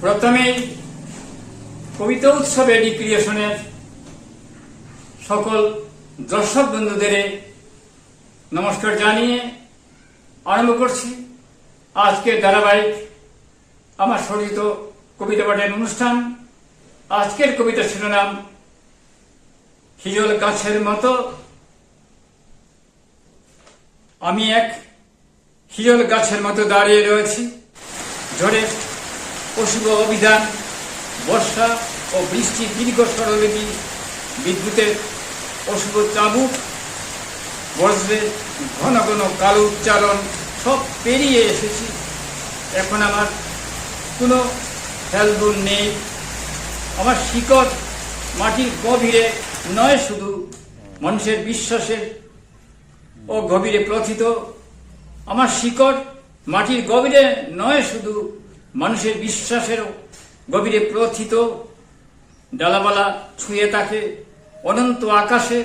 প্রথমেই কবিতা উৎসব এডি ক্রিয়েশনের সকল দর্শক বন্ধুদের নমস্কার জানিয়ে আরম্ভ করছি আজকের ধারাবাহিক আমার স্বরচিত কবিতা পাঠের অনুষ্ঠান। আজকের কবিতার শিরোনাম হিজল গাছের মতো। আমি এক হিজল গাছের মতো দাঁড়িয়ে রয়েছি। ঝড়ের অশুভ অভিধান, বর্ষা ও বৃষ্টির দীর্ঘ স্বরলিপি, বিদ্যুতের অশুভ চাবুক, বজ্রের ঘন ঘন কালো উচ্চারণ সব পেরিয়ে এসেছি। এখন আমার কোনো হেলদুল নেই। আমার শিকড় মাটির গভীরে নয় শুধু মানুষের বিশ্বাসের ও গভীরে প্রথিত। আমার শিকড় মাটির গভীরে নয় শুধু মানুষের বিশ্বাসের গভীরে প্রথিত। ডালাপালা ছুঁয়ে থাকে অনন্ত আকাশে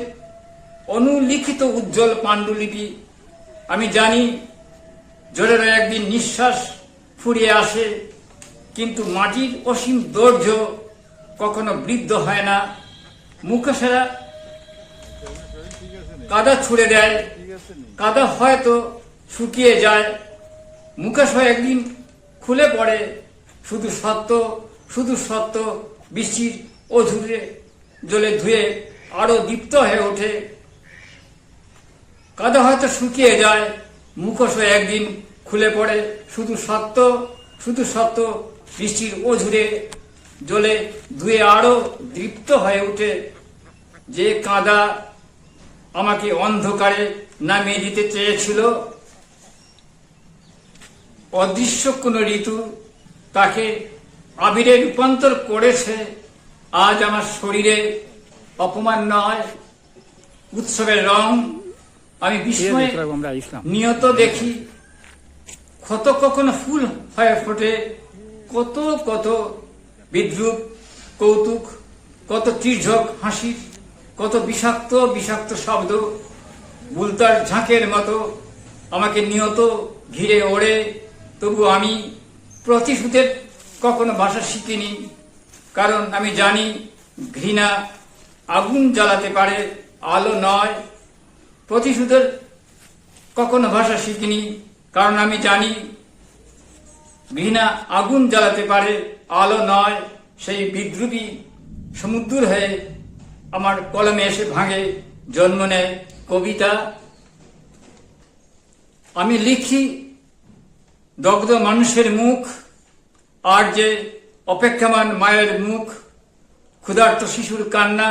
অনুলিখিত উজ্জ্বল পাণ্ডুলিপি। আমি জানি জোরের একদিন নিঃশ্বাস ফুরিয়ে আসে, কিন্তু মাটির অসীম দৈর্ঘ্য কখনো বৃদ্ধ হয় না। মুখোশেরা কাদা ছুড়ে দেয়, কাদা হয়তো শুকিয়ে যায়, মুখোশ একদিন খুলে পড়ে। শুধু সত্য বৃষ্টির অঝুরে জলে ধুয়ে আরো দীপ্ত হয়ে ওঠে। কাদা হয়তো শুকিয়ে যায়, মুখোশ একদিন খুলে পড়ে। শুধু সত্য বৃষ্টির অঝুরে জলে ধুয়ে আরো দীপ্ত হয়ে ওঠে। যে কাদা আমাকে অন্ধকারে নামিয়ে দিতে চেয়েছিল, অদৃশ্য কোন ঋতু তাকে আবিরে রূপান্তর করেছে। আজ আমার শরীরে অপমান নয়, উৎসবের রং। আমি বিস্ময়ে নিয়ত দেখি ক্ষত কখনো ফুল হয়ে ফোটে, কত কত বিদ্রুপ কৌতুক, কত তীর্যক হাসির, কত বিষাক্ত শব্দ বুলতার ঝাঁকের মতো আমাকে নিয়ত ঘিরে ওড়ে। তবু আমি প্রতিশোধের কখনো ভাষা শিখিনি, কারণ আমি জানি ঘৃণা আগুন জ্বালাতে পারে, আলো নয়। প্রতিশোধের কখনো ভাষা শিখিনি, কারণ আমি জানি ঘৃণা আগুন জ্বালাতে পারে, আলো নয়। সেই বিদ্রুপী সমুদ্র হয়ে আমার কলমে এসে ভাঙে, জন্ম নেয় কবিতা। আমি লিখি দগ্ধ মানুষের মুখ, আর যে অপেক্ষামান মায়ের মুখ, ক্ষুধার্ত শিশুর কান্না,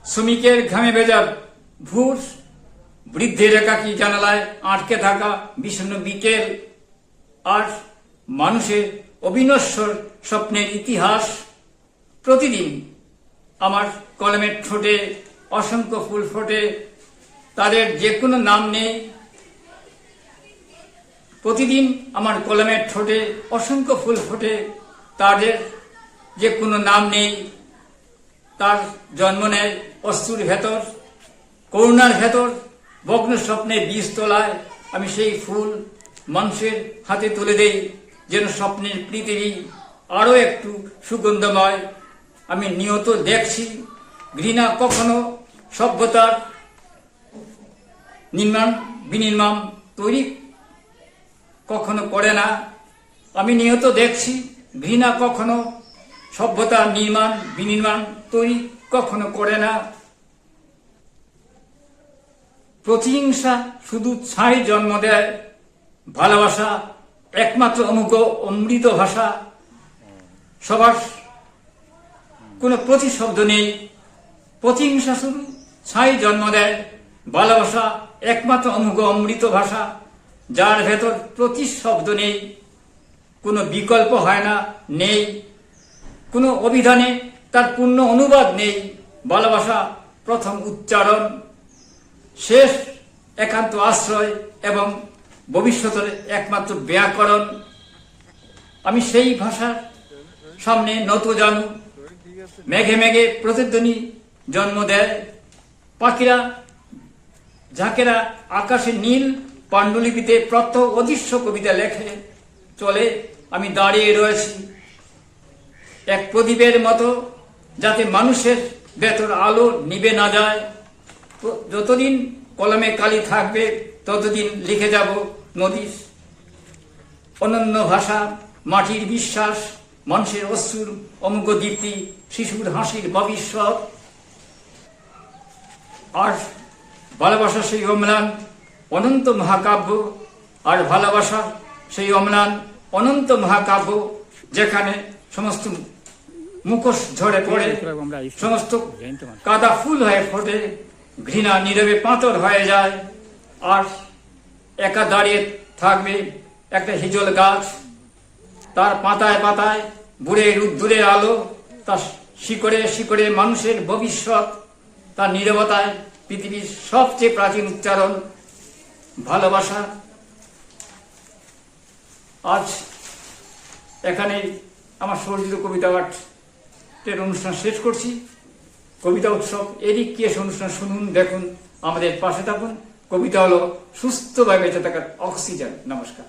শ্রমিকের ঘামে ভেজা ভোর, বৃদ্ধের একাকী জানালায় আটকে থাকা বিষণ্ণ বিকেল, আর মানুষের অবিনশ্বর স্বপ্নের ইতিহাস। প্রতিদিন আমার কলমের ঠোঁটে অসংখ্য ফুল ফোটে, তাদের যে কোনো নাম নেই। প্রতিদিন আমার কলমের ঠোঁটে অসংখ্য ফুল ফোটে, তাদের যে কোনো নাম নেই। তার জন্ম নেয় অশ্রুর ভেতর, করুণার ভেতর, ভগ্ন স্বপ্নের বীজ তোলায়। আমি সেই ফুল মানুষের হাতে তুলে দেই, যেন স্বপ্নের পৃথিবী আরো একটু সুগন্ধময়। আমি নিয়ত দেখছি ঘৃণা কখনো সভ্যতার বিনির্মাণ তৈরি কখনো করে না। আমি নিয়ত দেখছি ঘৃণা কখনো সভ্যতা বিনির্মাণ তৈরি কখনো করে না। প্রতিহিংসা শুধু ছাই জন্ম দেয়, ভালোবাসা একমাত্র অমৃত ভাষা। সবার কোনো প্রতিশব্দ নেই, প্রতিহিংসা শুধু ছাই জন্ম দেয়, ভালোবাসা একমাত্র অমৃত ভাষা। যার ভেতর প্রতিশব্দ নেই, কোনো বিকল্প হয় না, নেই কোনো অভিধানে তার পূর্ণ অনুবাদ নেই। ভালোবাসা প্রথম উচ্চারণ, শেষ একান্ত আশ্রয় এবং ভবিষ্যতের একমাত্র ব্যাকরণ। আমি সেই ভাষার সামনে নত জানু। মেঘে মেঘে প্রতিধ্বনি জন্ম দেয়, পাখিরা ঝাঁকেরা আকাশে নীল পাণ্ডুলিপিতে প্রত্যহ অদৃশ্য কবিতা লেখে চলে। আমি দাঁড়িয়ে রয়েছি এক প্রদীপের মতো, যাতে মানুষের ভেতর আলো নিভে না যায়। যতদিন কলমে কালি থাকবে ততদিন লিখে যাব নদীর অনন্য ভাষা, মাটির বিশ্বাস, মানুষের অশ্রুর অমুক দীপ্তি, শিশুর হাসির ভবিষ্যৎ। আর ভালোবাসা সেই অম্লান অনন্ত মহাকাব্য, আর ভালোবাসা সেই অম্লান অনন্ত মহাকাব্য, যেখানে সমস্ত মুখোশ ঝরে পড়ে, সমস্ত কাদা ফুল হয়ে ফোটে, ঘৃণা নীরবে পাথর হয়ে যায়। আর একা দাঁড়িয়ে থাকবে একটা হিজল গাছ, তার পাতায় পাতায় বুড়ে রুদ্দুরের আলো, তার শিকড়ে শিকড়ে মানুষের ভবিষ্যৎ, তার নীরবতায় পৃথিবীর সবচেয়ে প্রাচীন উচ্চারণ ভালোবাসা। আজ এখানে আমার সর্জিত কবিতা পাঠের অনুষ্ঠান শেষ করছি। কবিতা উৎসব এরই কেস অনুষ্ঠান শুনুন, দেখুন, আমাদের পাশে থাকুন। কবিতা হলো সুস্থভাবে বেঁচে থাকার অক্সিজেন। নমস্কার।